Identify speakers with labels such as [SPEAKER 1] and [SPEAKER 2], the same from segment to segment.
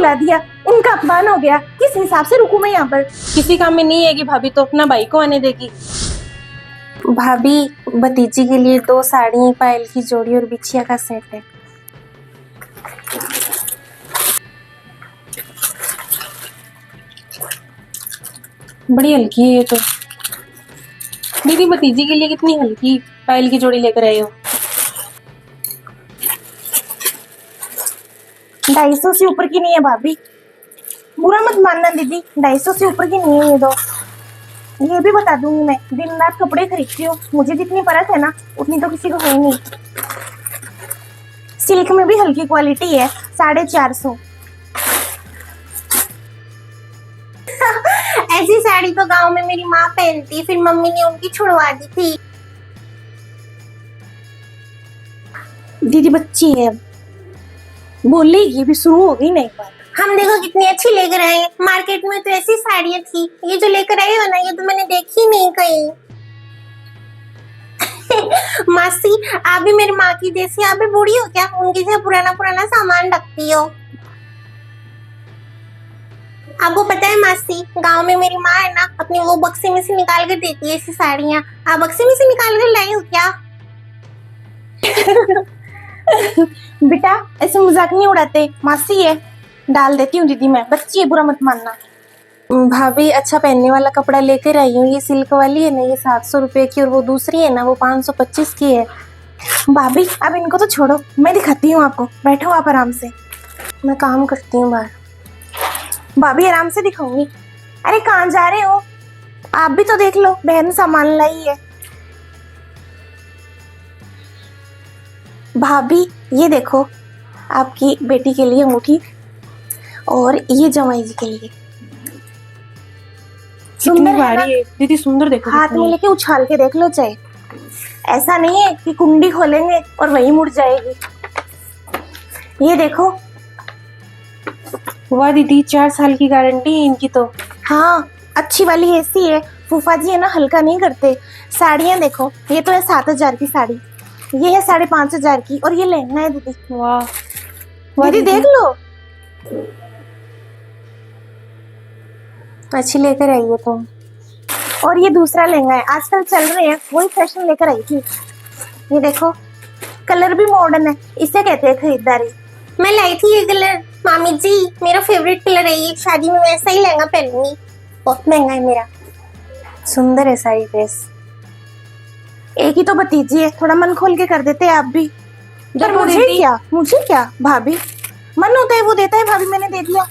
[SPEAKER 1] बुला दिया, उनका अपमान हो गया। किस हिसाब से रुकूं मैं यहाँ पर?
[SPEAKER 2] किसी काम में नहीं आएगी भाभी तो अपना भाई को आने देगी।
[SPEAKER 3] भाभी भतीजी के लिए 2 साड़ी, पायल की जोड़ी और बिछिया का सेट है।
[SPEAKER 2] बड़ी हल्की है ये तो। दीदी भतीजी के लिए कितनी हल्की पायल की जोड़ी लेकर आए हो?
[SPEAKER 1] 250 से ऊपर की नहीं है भाभी, बुरा मत मानना दीदी, 250 से ऊपर की नहीं है ये दो। ये भी बता दूंगी मैं, दिन रात कपड़े खरीदती हूँ, मुझे जितनी परत है ना उतनी तो किसी को है नहीं। सिल्क में भी हल्की क्वालिटी है, 450।
[SPEAKER 3] ऐसी साड़ी तो गांव में मेरी माँ पहनती, फिर मम्मी ने उनकी छुड़वा दी थी।
[SPEAKER 1] दीदी बच्ची है, बोलेगी भी, शुरू हो गई ना एक बार।
[SPEAKER 3] हम देखो कितनी अच्छी लेकर आए हैं, मार्केट में तो ऐसी साड़ियाँ थी, ये जो लेकर आए हो ना ये तो मैंने देखी नहीं कहीं। मासी आप भी मेरी माँ की जैसी, आप भी बूढ़ी हो क्या? उनकी जैसे पुराना पुराना सामान रखती हो। आपको पता है मासी, गांव में मेरी माँ है ना, अपनी वो बक्से में से निकाल कर देती है ऐसी साड़ियाँ। आप बक्से में से निकाल कर लाई हो क्या?
[SPEAKER 1] बेटा ऐसे मजाक नहीं उड़ाते, मासी है, डाल देती हूँ दीदी मैं, बच्ची है, बुरा मत मानना।
[SPEAKER 3] भाभी अच्छा पहनने वाला कपड़ा लेकर आई हूँ, ये सिल्क वाली है ना, ये 700 रुपए की, और वो दूसरी है ना वो 525 की है।
[SPEAKER 1] भाभी अब इनको तो छोड़ो, मैं दिखाती हूँ आपको, बैठो आप आराम से।
[SPEAKER 3] मैं काम करती हूँ बाहर।
[SPEAKER 1] भाभी आराम से दिखाऊंगी। अरे कहाँ जा रहे हो? आप भी तो देख लो, बहन सामान लाई है। भाभी ये देखो, आपकी बेटी के लिए अंगूठी, और ये जमाई जी के लिए।
[SPEAKER 2] कितनी भारी है दीदी, सुंदर देखो।
[SPEAKER 1] हाथ में लेके उछाल के देख लो चाहे, ऐसा नहीं है कि कुंडी खोलेंगे और वही मुड़ जाएगी। ये देखो।
[SPEAKER 2] वाह दीदी, 4 साल की गारंटी है इनकी तो।
[SPEAKER 1] हाँ अच्छी वाली ऐसी है, फूफा जी है ना हल्का नहीं करते। साड़ियाँ देखो, ये तो है 7000 की साड़ी, ये है 5,500 की, और ये लहंगा है दीदी।
[SPEAKER 2] वाह
[SPEAKER 1] दीदी देख लो,
[SPEAKER 3] अच्छी लेकर आई हो तुम।
[SPEAKER 1] और ये दूसरा लहंगा है, आजकल चल रहे हैं, वही फैशन लेकर आई थी। ये देखो, कलर भी मॉडर्न है, इसे कहते हैं खरीदारी।
[SPEAKER 3] मैं लाई थी ये कलर, मामी जी मेरा फेवरेट कलर है ये, शादी में वैसा ही लहंगा पहनूंगी। बहुत महंगा है मेरा। सुंदर है सारी ड्रेस।
[SPEAKER 1] एक ही तो भतीजी है, थोड़ा मन खोल के कर देते आप भी। पर मुझे क्या भाभी, मन होता है वो देता है, भाभी मैंने दे दिया।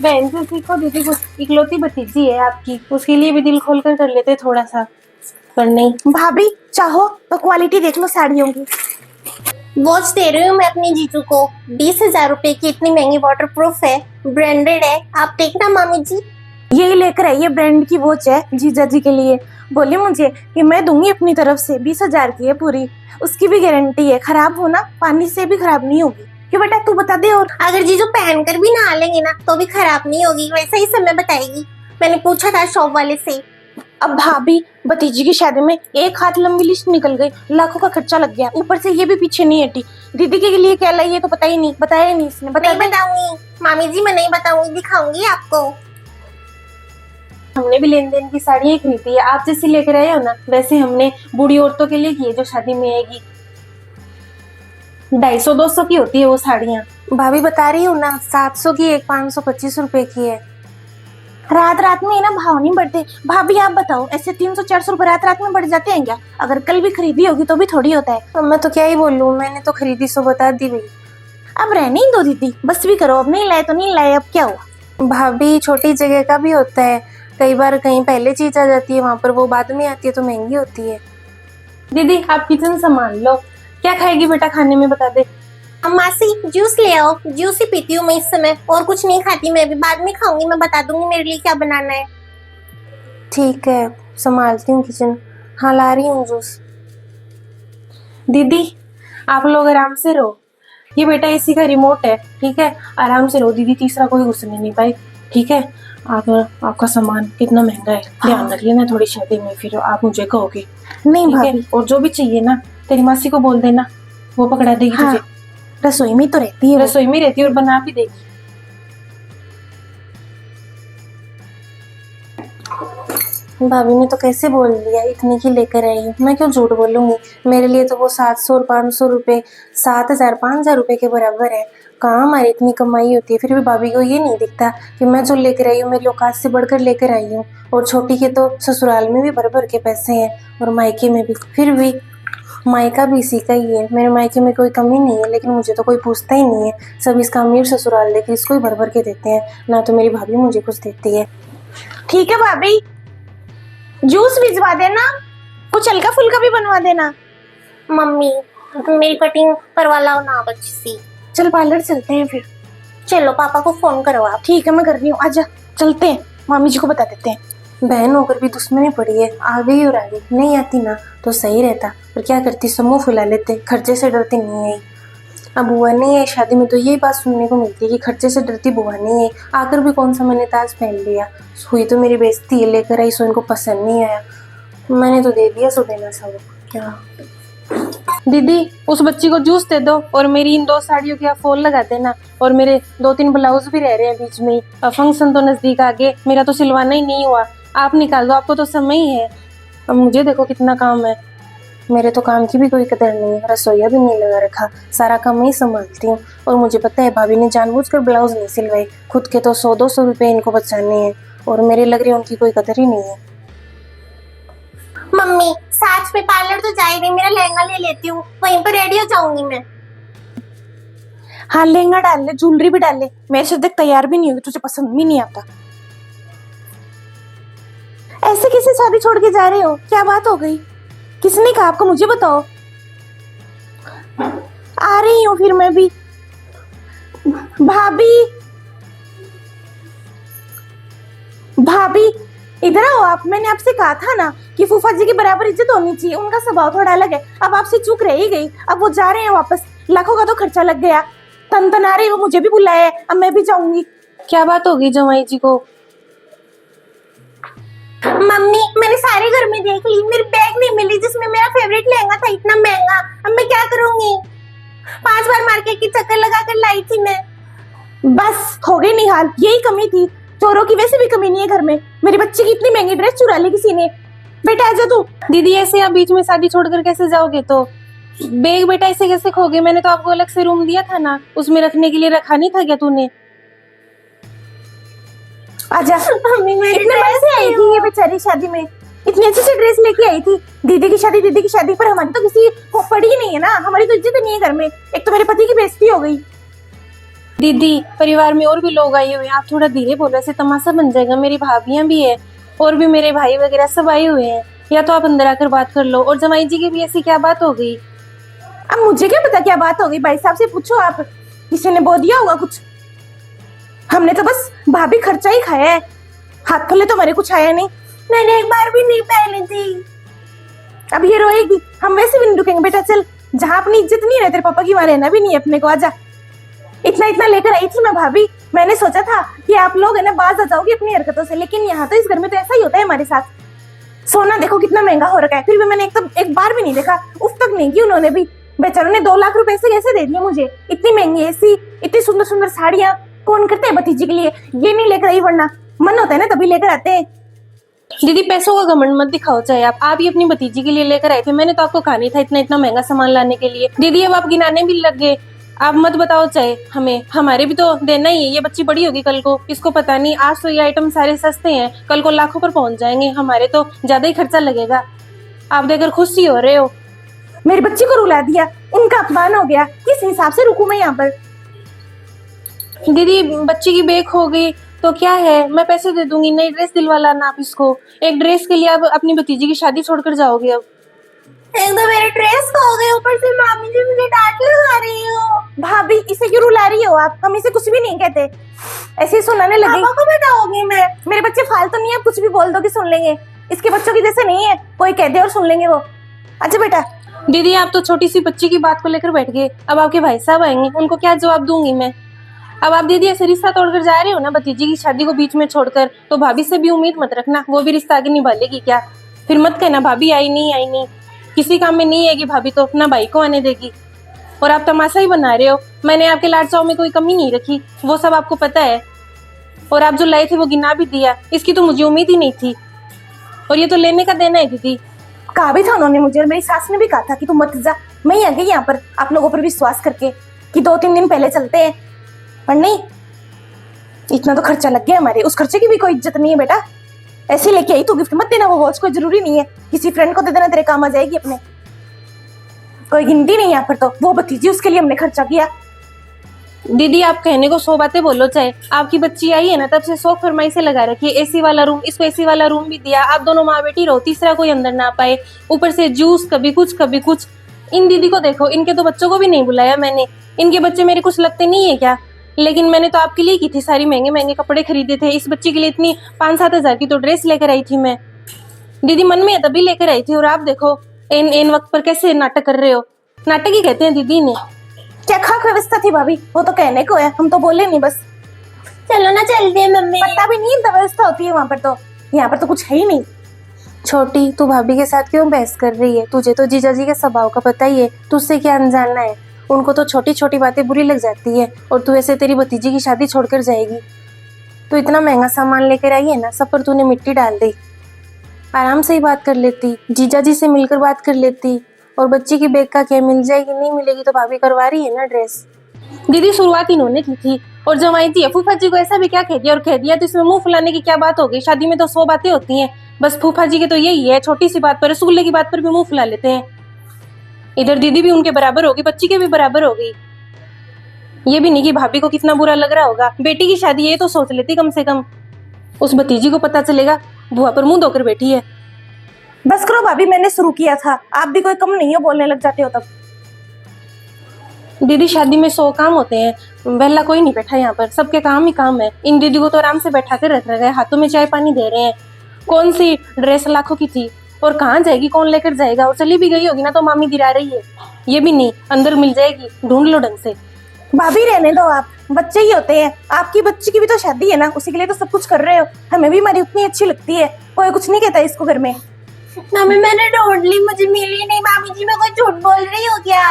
[SPEAKER 2] बहन से सीखो दीदी, कुछ इकलौती भतीजी है आपकी, उसके लिए भी दिल खोल कर लेते थोड़ा सा, पर नहीं।
[SPEAKER 1] भाभी चाहो तो क्वालिटी देख लो साड़ियों की।
[SPEAKER 3] वॉच दे रही हूँ मैं अपनी जीजू को, 20,000 रुपए की, इतनी महंगी, वाटर प्रूफ है, ब्रांडेड है, आप देखना मामी जी।
[SPEAKER 1] यही लेकर आई है, ब्रांड की वॉच है जीजा जी के लिए। बोली मुझे कि मैं दूंगी अपनी तरफ से, 20,000 की है पूरी, उसकी भी गारंटी है, खराब होना पानी से भी खराब नहीं होगी। क्यों बेटा तू बता दे। और
[SPEAKER 3] अगर जीजू पहनकर भी नहा लेंगे ना तो भी खराब नहीं होगी, वैसा ही समय बताएगी, मैंने पूछा था शॉप वाले से।
[SPEAKER 1] अब भाभी भतीजी की शादी में एक हाथ लंबी लिस्ट निकल गई, लाखों का खर्चा लग गया, ऊपर से ये भी पीछे नहीं हटी। दीदी के लिए क्या लाई है तो बताया नहीं इसने।
[SPEAKER 3] नहीं बताऊंगी मामी जी, मैं नहीं बताऊंगी, दिखाऊंगी आपको।
[SPEAKER 2] हमने भी लेन देन की साड़ियाँ खरीदी है, आप जैसी लेकर आए हो ना वैसे हमने बूढ़ी औरतों के लिए की है जो शादी में आएगी। 250-200 की होती है वो साड़ियाँ।
[SPEAKER 3] भाभी बता रही हूँ ना, 700 की एक, 525 रुपए की है।
[SPEAKER 1] रात में ना भाव नहीं बढ़ते। भाभी आप बताओ, ऐसे 300-400 रुपए रात में बढ़ जाते हैं क्या? अगर कल भी खरीदी होगी तो भी थोड़ी होता है।
[SPEAKER 3] मैं तो क्या ही बोलूँ, मैंने तो खरीदी सो बता दी भाई।
[SPEAKER 1] अब रहने ही दो दीदी, बस भी करो, अब नहीं लाए तो नहीं लाए, अब क्या हुआ।
[SPEAKER 3] भाभी छोटी जगह का भी होता है, कई बार कहीं पहले चीज आ जाती है, वहाँ पर वो बाद में आती है तो महंगी होती है।
[SPEAKER 2] दीदी आप किचन संभाल लो, क्या खाएगी बेटा खाने में बता दे।
[SPEAKER 3] मासी जूस ले आओ, जूस ही पीती हूँ मैं इस समय, और कुछ नहीं खाती मैं, अभी बाद में खाऊंगी, मैं बता दूंगी मेरे लिए क्या बनाना है। ठीक है संभालती हूँ किचन। हाँ ला रही हूँ जूस।
[SPEAKER 2] दीदी आप लोग आराम से रहो, ये बेटा एसी का रिमोट है, ठीक है, आराम से रहो दीदी, तीसरा कोई घुसने नहीं पाए, ठीक है। आपका सामान कितना महंगा है, ध्यान रख लेना थोड़ी शादी में, फिर आप मुझे कहोगे।
[SPEAKER 1] नहीं
[SPEAKER 2] ठीक है,
[SPEAKER 1] भाभी,
[SPEAKER 2] और जो भी चाहिए ना तेरी मासी को बोल देना, वो पकड़ा देगी तुझे।
[SPEAKER 1] रसोई में तो रहती है,
[SPEAKER 2] रसोई में रहती है और बना भी देगी। भाभी ने तो कैसे बोल दिया इतनी की लेकर आई हूँ, मैं क्यों झूठ बोलूंगी। मेरे लिए तो वो 700 और 500 रुपये 7,000 5,000 रुपये के बराबर है। कहाँ हमारी इतनी कमाई होती है, फिर भी भाभी को ये नहीं दिखता कि मैं जो लेकर आई हूँ मेरी औकात से बढ़कर लेकर आई हूँ। और छोटी के तो ससुराल में भी भर भर के पैसे हैं और मायके में भी, फिर भी मायका भी इसी का ही है। मेरे मायके में कोई कमी नहीं है, लेकिन मुझे तो कोई पूछता ही नहीं है। सब इसका अमीर ससुराल देकर इसको ही भर भर के देते हैं, ना तो मेरी भाभी मुझे कुछ देती है।
[SPEAKER 1] ठीक है भाभी, जूस भिजवा देना, कुछ हल्का फुल्का भी बनवा देना।
[SPEAKER 3] मम्मी मेरी कटिंग करवा लाओ ना आप अच्छी सी।
[SPEAKER 1] चल पार्लर चलते हैं फिर।
[SPEAKER 3] चलो पापा को फोन करो आप।
[SPEAKER 1] ठीक है मैं कर रही हूँ, आजा चलते हैं, मामी जी को बता देते हैं।
[SPEAKER 2] बहन होकर भी दुश्मनी पड़ी है, आ गई और आ गई। नहीं आती ना तो सही रहता, पर क्या करती, समूह फुला लेते, खर्चे से डरती नहीं है। अब बुआ नहीं है शादी में तो यही बात सुनने को मिलती है कि खर्चे से डरती बुआ नहीं है। आकर भी कौन सा मैंने ताज पहन लिया, हुई तो मेरी बेइज्जती है। लेकर आई सो इनको पसंद नहीं आया, मैंने तो दे दिया, सो देना सब क्या।
[SPEAKER 4] दीदी उस बच्ची को जूस दे दो और मेरी इन 2 साड़ियों की आप फॉल लगा देना। और मेरे 2-3 ब्लाउज भी रह रहे हैं बीच में ही, फंक्शन तो नजदीक आ गए, मेरा तो सिलवाना ही नहीं हुआ, आप निकाल दो, आपको तो समय ही है। अब मुझे देखो कितना काम है।
[SPEAKER 2] मेरे तो काम की भी कोई कदर नहीं है, रसोईया भी नहीं लगा रखा, सारा काम मैं ही संभालती हूँ। और मुझे पता है भाभी ने जानबूझकर ब्लाउज नहीं सिलवाए, खुद के तो 100-200 रुपये इनको बचाने हैं और मेरे लग रही है उनकी कोई कदर ही नहीं है।
[SPEAKER 3] मम्मी साथ में पार्लर तो जा ही रही, मेरा लहंगा ले लेती हूँ, वहीं पर रेडी हो जाऊंगी मैं।
[SPEAKER 1] हाँ लहंगा डाल ले, ज्वेलरी भी डाल ले, मेरे से देख तैयार भी नहीं होगी, तुझे पसंद भी नहीं आता। ऐसे कैसे शादी छोड़ के जा रहे हो, क्या बात हो गई, किसने कहा आपको, मुझे बताओ। आ रही हूँ फिर मैं भी। भाभी भाभी इधर आओ आप, मैंने आपसे कहा था ना कि फूफा जी की बराबर इज्जत होनी चाहिए, उनका स्वभाव थोड़ा अलग है। अब आपसे चूक रह ही गई, अब वो जा रहे हैं वापस, लाखों का तो खर्चा लग गया, तन तन आ रही, वो मुझे भी बुलाया है, अब मैं भी जाऊंगी।
[SPEAKER 4] क्या बात होगी जमाई जी को?
[SPEAKER 3] मम्मी मैंने सारे घर में देख ली, मेरी बैग नहीं मिली जिसमें मेरा फेवरेट लहंगा था, इतना महंगा, अब मैं क्या करूंगी। 5 बार मार्केट की चक्कर लगा कर लाई थी मैं।
[SPEAKER 1] बस हो गई निहाल, यही कमी थी, चोरों की वैसे भी कमी नहीं है घर में। मेरी बच्ची की इतनी महंगी ड्रेस चुरा ली किसी ने। बेटा आजा तू।
[SPEAKER 4] दीदी ऐसे आप बीच में शादी छोड़कर कैसे जाओगे? तो बैग बेटा ऐसे कैसे खो गए? मैंने तो आपको अलग से रूम दिया था ना, उसमें रखने के लिए रखा नहीं था क्या तूने?
[SPEAKER 1] आजा।
[SPEAKER 3] मम्मी मेरी
[SPEAKER 1] इतने मन से आई थी ये बेचारी शादी में, इतनी अच्छी सी ड्रेस लेके आई थी। दीदी की शादी पर हमारी तो किसी को पड़ी ही नहीं है ना, हमारी तो इज्जत नहीं है घर में। एक तो मेरे पति की बेइज्जती हो गई।
[SPEAKER 4] दीदी परिवार में और भी लोग आए हुए हैं, आप थोड़ा धीरे बोलो, ऐसे तमाशा बन जाएगा। मेरी भाभियां भी है और भी मेरे भाई वगैरह सब आए हुए हैं, या तो आप अंदर आकर बात कर लो। और जमाई जी की भी ऐसी क्या बात हो गई?
[SPEAKER 1] अब मुझे क्या पता क्या बात हो गई, भाई साहब से पूछो आप, किसी ने बोल दिया होगा कुछ। हमने तो बस भाभी खर्चा ही खाया है, हाथ खोले तो हमारे कुछ आया नहीं।
[SPEAKER 3] मैंने एक बार भी नहीं पहनी थी।
[SPEAKER 1] अब ये रोएगी, हम वैसे भी नहीं रुकेंगे। बेटा चल, जहाँ अपनी इज्जत नहीं है तेरे पापा की, वहाँ रहना भी नहीं है अपने को। आजा। इतना इतना लेकर आई थी मैं भाभी, मैंने सोचा था कि आप लोग है ना बाज आ जाओगे अपनी हरकतों से, लेकिन यहाँ तो इस घर में तो ऐसा ही होता है हमारे साथ। सोना देखो कितना महंगा हो रखा है, फिर भी मैंने एक बार भी नहीं देखा, उफ तक नहीं की उन्होंने भी। बेचारों ने 2 लाख रुपए से कैसे दे दिए मुझे, इतनी महंगी एसी, इतनी सुंदर सुंदर साड़ियाँ, कौन करते हैं भतीजी के लिए। ये नहीं लेकर आई, वरना मन होता है ना तभी लेकर आते हैं।
[SPEAKER 4] दीदी पैसों का घमंड मत दिखाओ, चाहे आप ही अपनी भतीजी के लिए लेकर आए थे, मैंने तो आपको कहा नहीं था इतना इतना महंगा सामान लाने के लिए। दीदी अब आप गिनाने भी लग गए, आप मत बताओ, चाहे हमें, हमारे भी तो देना ही है। ये बच्ची बड़ी होगी कल को, इसको पता नहीं, आज तो ये आइटम सारे सस्ते हैं, कल को लाखों पर पहुंच जाएंगे, हमारे तो ज्यादा ही खर्चा लगेगा। आप देकर खुश ही हो रहे हो।
[SPEAKER 1] मेरी बच्ची को रुला दिया, उनका अपमान हो गया, किस हिसाब से रुकूं मैं यहाँ पर।
[SPEAKER 4] दीदी बच्ची की बेक हो गई तो क्या है, मैं पैसे दे दूंगी, नई ड्रेस दिलवा लाना आप इसको। एक ड्रेस के लिए आप अपनी भतीजी की शादी छोड़कर जाओगे? अब
[SPEAKER 3] एक तो मेरे ड्रेस खो गए, ऊपर से मामी जी मुझे डांट लगा रही हो।
[SPEAKER 1] भाभी इसे क्यों रुला रही हो आप, हम इसे कुछ भी नहीं कहते, ऐसे ही सुनाने लगे।
[SPEAKER 3] पापा को बताओगी मैं।
[SPEAKER 1] मेरे बच्चे फालतू नहीं है, कुछ भी बोल दो कि सुन लेंगे, इसके बच्चों की जैसे नहीं है, कोई कह दे और सुन लेंगे वो। अच्छा बेटा।
[SPEAKER 4] दीदी आप तो छोटी सी बच्ची की बात को लेकर बैठ गए, अब आपके भाई साहब आएंगे, उनको क्या जवाब दूंगी मैं? अब आप दीदी ऐसे रिश्ता तोड़कर जा रहे हो ना भतीजी की शादी को बीच में छोड़कर, तो भाभी से भी उम्मीद मत रखना वो भी रिश्ता आगे निभा लेगी क्या। फिर मत कहना भाभी आई नहीं, किसी काम में नहीं आएगी भाभी तो अपना भाई को आने देगी। और आप तमाशा ही बना रहे हो, मैंने आपके लाड चाव में कोई कमी नहीं रखी, वो सब आपको पता है। और आप जो लाए थे वो गिना भी दिया, इसकी तो मुझे उम्मीद ही नहीं थी। और ये तो लेने का देना है दीदी।
[SPEAKER 1] कहा भी था उन्होंने मुझे, और मेरी सास ने भी कहा था कि तू मत जा। मैं ही आ गई यहाँ पर आप लोगों पर विश्वास करके कि 2-3 दिन पहले चलते हैं, पर नहीं, इतना तो खर्चा लग गया हमारे। उस खर्चे की भी कोई इज्जत नहीं है बेटा। ऐसे लेके आई तू गिफ्ट, मत देना वो वॉच, कोई जरूरी नहीं है, किसी फ्रेंड को दे देना, तेरे काम आ जाएगी अपने। कोई गिनती नहीं यहाँ पर, तो वो भतीजी उसके लिए हमने खर्चा किया।
[SPEAKER 4] दीदी आप कहने को 100 बातें बोलो, चाहे आपकी बच्ची आई है ना तब से 100 फरमाइशें लगा रखी है, एसी वाला रूम, इसको एसी वाला रूम भी दिया, आप दोनों माँ बेटी रहो, तीसरा कोई अंदर ना पाए, ऊपर से जूस, कभी कुछ कभी कुछ। इन दीदी को देखो, इनके तो बच्चों को भी नहीं बुलाया मैंने। इनके बच्चे मेरे कुछ लगते नहीं है क्या? लेकिन मैंने तो आपके लिए की थी, सारी महंगे महंगे कपड़े खरीदे थे। इस बच्ची के लिए इतनी 5-7 हजार की तो ड्रेस लेकर आई थी मैं। दीदी मन में है तभी लेकर आई थी, और आप देखो इन वक्त पर कैसे नाटक कर रहे हो। नाटक ही कहते हैं दीदी ने।
[SPEAKER 1] क्या खाक व्यवस्था थी भाभी, वो तो कहने को है, हम तो बोले नहीं बस।
[SPEAKER 3] चलो ना चलते हैं मम्मी।
[SPEAKER 1] पता भी नहीं व्यवस्था होती है वहां पर, तो यहाँ पर तो कुछ है ही नहीं।
[SPEAKER 2] छोटी, तू भाभी के साथ क्यों बहस कर रही है? तुझे तो जीजा जी के स्वभाव का पता ही है, तुझसे क्या अनजाना है। उनको तो छोटी छोटी बातें बुरी लग जाती है, और तू ऐसे तेरी भतीजी की शादी छोड़कर जाएगी। तू इतना महंगा सामान लेकर आई है ना, सब पर तूने मिट्टी डाल दी। आराम से ही बात कर लेती, जीजा जी से मिलकर बात कर लेती। और बच्ची की बेग का क्या, मिल जाएगी नहीं मिलेगी तो भाभी करवा रही है ना ड्रेस।
[SPEAKER 4] दीदी शुरुआत इन्होंने की थी, और जमाई थी फूफा जी को ऐसा भी क्या कह दिया, और कह दिया तो इसमें मुंह फुलाने की क्या बात हो गई? शादी में तो 100 बातें होती हैं, बस फूफा जी के तो यही है, छोटी सी बात पर, रसगुल्ले की बात पर भी मुंह फुला लेते हैं। इधर दीदी भी उनके बराबर होगी, बच्ची के भी बराबर हो गई। ये भी नहीं कि भाभी को कितना बुरा लग रहा होगा। बेटी की शादी ये तो सोच लेती कम से कम। उस भतीजी को पता चलेगा बुआ पर मुंह धोकर बैठी है।
[SPEAKER 1] बस करो भाभी, मैंने शुरू किया था, आप भी कोई कम नहीं हो, बोलने लग जाते हो तब।
[SPEAKER 4] दीदी शादी में 100 काम होते हैं, वेला कोई नहीं बैठा यहाँ पर, सबके काम ही काम है। इन दीदी को तो आराम से बैठा कर रख रहे हैं, हाथों में चाय पानी दे रहे हैं। कौन सी ड्रेस लाखों की थी, और कहाँ जाएगी, कौन लेकर जाएगा? और चली भी गई होगी ना तो मामी गिरा रही है। ये भी नहीं, अंदर मिल जाएगी, ढूंढ लो ढंग से।
[SPEAKER 1] भाभी रहने दो आप, बच्चे ही होते हैं। आपकी बच्ची की भी तो शादी है ना, उसी के लिए तो सब कुछ कर रहे हो। हमें भी हमारी उतनी अच्छी लगती है, कोई कुछ नहीं कहता इसको घर में।
[SPEAKER 3] मम्मी मैंने ढूंढ ली, मुझे मिली नहीं। मामी जी मैं कोई झूठ बोल रही हूँ क्या?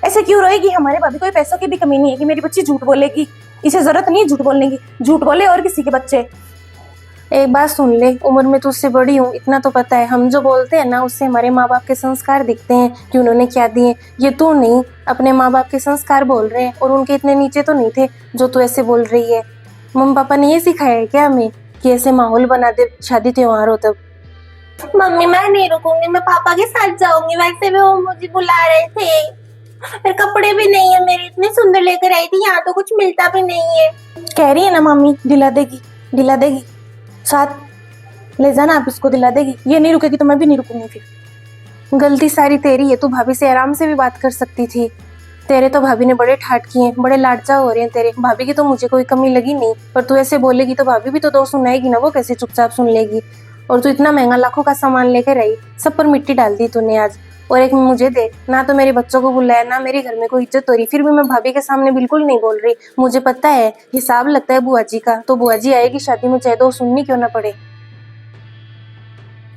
[SPEAKER 1] ऐसे क्यों रोएगी? हमारे भाभी कोई पैसों की भी कमी नहीं है कि मेरी बच्ची झूठ बोलेगी। इसे जरूरत नहीं है झूठ बोलने की, झूठ बोले और किसी के बच्चे।
[SPEAKER 2] एक बात सुन ले, उम्र में तुझसे बड़ी हूँ, इतना तो पता है, हम जो बोलते हैं ना उससे हमारे माँ बाप के संस्कार दिखते हैं कि उन्होंने क्या दिए। ये तू नहीं, अपने माँ बाप के संस्कार बोल रहे हैं, और उनके इतने नीचे तो नहीं थे जो तू ऐसे बोल रही है। मम्मी पापा ने ये सिखाया है क्या हमें कि ऐसे माहौल बना दे शादी त्योहार हो तब?
[SPEAKER 3] मम्मी मैं नहीं रुकूंगी, मैं पापा के साथ जाऊंगी। वैसे भी वो मुझे बुला रहे थे। मेरे कपड़े भी नहीं है, मेरे इतने सुंदर लेकर आई थी, यहाँ तो कुछ मिलता भी नहीं है।
[SPEAKER 1] कह रही है ना मामी, दिला देगी, दिला देगी, साथ ले जाना आप इसको, दिला देगी। ये नहीं रुकेगी तो मैं भी नहीं रुकूंगी फिर।
[SPEAKER 2] गलती सारी तेरी है, तू भाभी से आराम से भी बात कर सकती थी। तेरे तो भाभी ने बड़े ठाट किए हैं, बड़े लाडचा हो रहे हैं तेरे। भाभी की तो मुझे कोई कमी लगी नहीं, पर तू ऐसे बोलेगी तो भाभी भी तो दो सुनाएगी ना, वो कैसे चुपचाप सुन लेगी? और तू इतना महंगा लाखों का सामान लेकर आई, सब पर मिट्टी डाल दी तूने आज। और एक मुझे देख ना, तो मेरे बच्चों को बुलाया ना मेरे घर में कोई इज्जत हो रही, फिर भी मैं भाभी के सामने बिल्कुल नहीं बोल रही। मुझे पता है हिसाब लगता है बुआ जी का, तो बुआ जी आएगी शादी में, चाहे दो सुननी क्यों ना पड़े।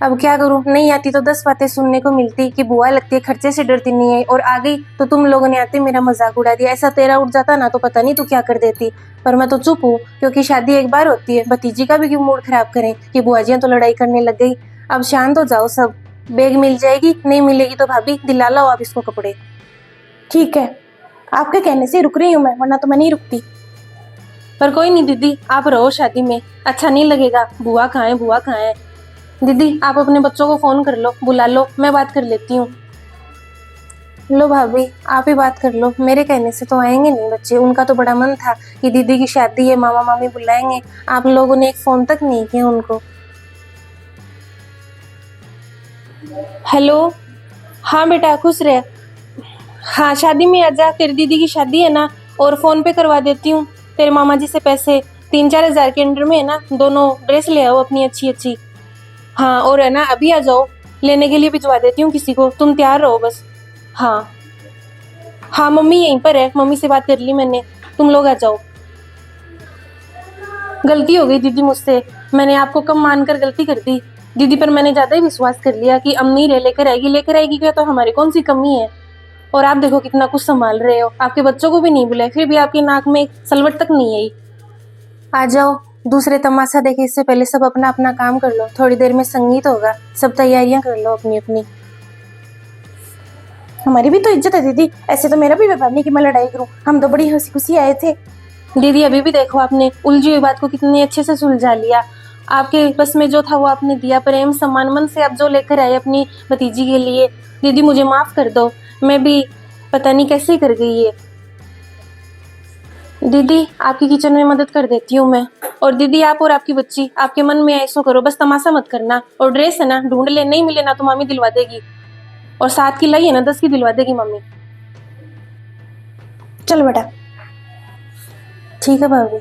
[SPEAKER 2] अब क्या करूं, नहीं आती तो 10 बातें सुनने को मिलती कि बुआ लगती है, खर्चे से डरती नहीं है, और आ गई तो तुम लोगों ने आते मेरा मजाक उड़ा दिया। ऐसा तेरा उठ जाता ना तो पता नहीं तू क्या कर देती, पर मैं तो चुप हूँ क्योंकि शादी एक बार होती है। भतीजी का भी क्यों मूड खराब करें कि बुआजियां तो लड़ाई करने लग गई। अब शांत हो जाओ सब, बैग मिल जाएगी, नहीं मिलेगी तो भाभी दिला लाओ आप इसको कपड़े।
[SPEAKER 1] ठीक है, आपके कहने से रुक रही हूँ मैं, वरना तो मैं नहीं रुकती।
[SPEAKER 4] पर कोई नहीं दीदी, आप रहो शादी में, अच्छा नहीं लगेगा। बुआ कहाँ है, बुआ कहाँ है? दीदी आप अपने बच्चों को फोन कर लो, बुला लो, मैं बात कर लेती हूँ।
[SPEAKER 2] लो भाभी आप ही बात कर लो, मेरे कहने से तो आएंगे नहीं बच्चे। उनका तो बड़ा मन था कि दीदी की शादी है, मामा मामी बुलाएंगे, आप लोगों ने एक फोन तक नहीं किया उनको।
[SPEAKER 4] हेलो, हाँ बेटा खुश रहे। हाँ शादी में आजा, तेरी दीदी की शादी है ना, और फोन पे करवा देती हूँ तेरे मामा जी से पैसे। 3-4 हजार के अंडर में है ना, दोनों ड्रेस ले आओ अपनी अच्छी अच्छी। हाँ और है ना अभी आ जाओ, लेने के लिए भिजवा देती हूँ किसी को, तुम तैयार रहो बस। हाँ हाँ मम्मी यहीं पर है, मम्मी से बात कर ली मैंने, तुम लोग आ जाओ। गलती हो गई दीदी मुझसे, मैंने आपको कम मानकर गलती कर दी दीदी पर। मैंने ज़्यादा ही विश्वास कर लिया कि अम्मी रे लेकर आएगी क्या, तो हमारी कौन सी कमी है। और आप देखो कितना कुछ संभाल रहे हो, आपके बच्चों को भी नहीं बुलाए, फिर भी आपकी नाक में एक सलवट तक नहीं आई।
[SPEAKER 2] आ जाओ, दूसरे तमाशा देखे इससे पहले सब अपना अपना काम कर लो, थोड़ी देर में संगीत होगा, सब तैयारियां कर लो अपनी अपनी।
[SPEAKER 1] हमारी भी तो इज्जत है दीदी, ऐसे तो मेरा भी व्यापार नहीं कि मैं लड़ाई करूं, हम तो बड़ी हंसी खुशी आए थे।
[SPEAKER 2] दीदी अभी भी देखो आपने उलझी हुई बात को कितने अच्छे से सुलझा लिया। आपके बस में जो था वो आपने दिया, प्रेम सम्मान मन से आप जो लेकर आए अपनी भतीजी के लिए। दीदी मुझे माफ कर दो, मैं भी पता नहीं कैसे कर गई ये। दीदी आपकी किचन में मदद कर देती हूँ मैं। और दीदी आप और आपकी बच्ची आपके मन में ऐसा करो, बस तमाशा मत करना। और ड्रेस है ना ढूंढ ले, नहीं मिले ना तो मम्मी दिलवा देगी। और 7 की लाई है ना 10 की दिलवा देगी मम्मी।
[SPEAKER 1] चल बेटा।
[SPEAKER 2] ठीक है भाभी।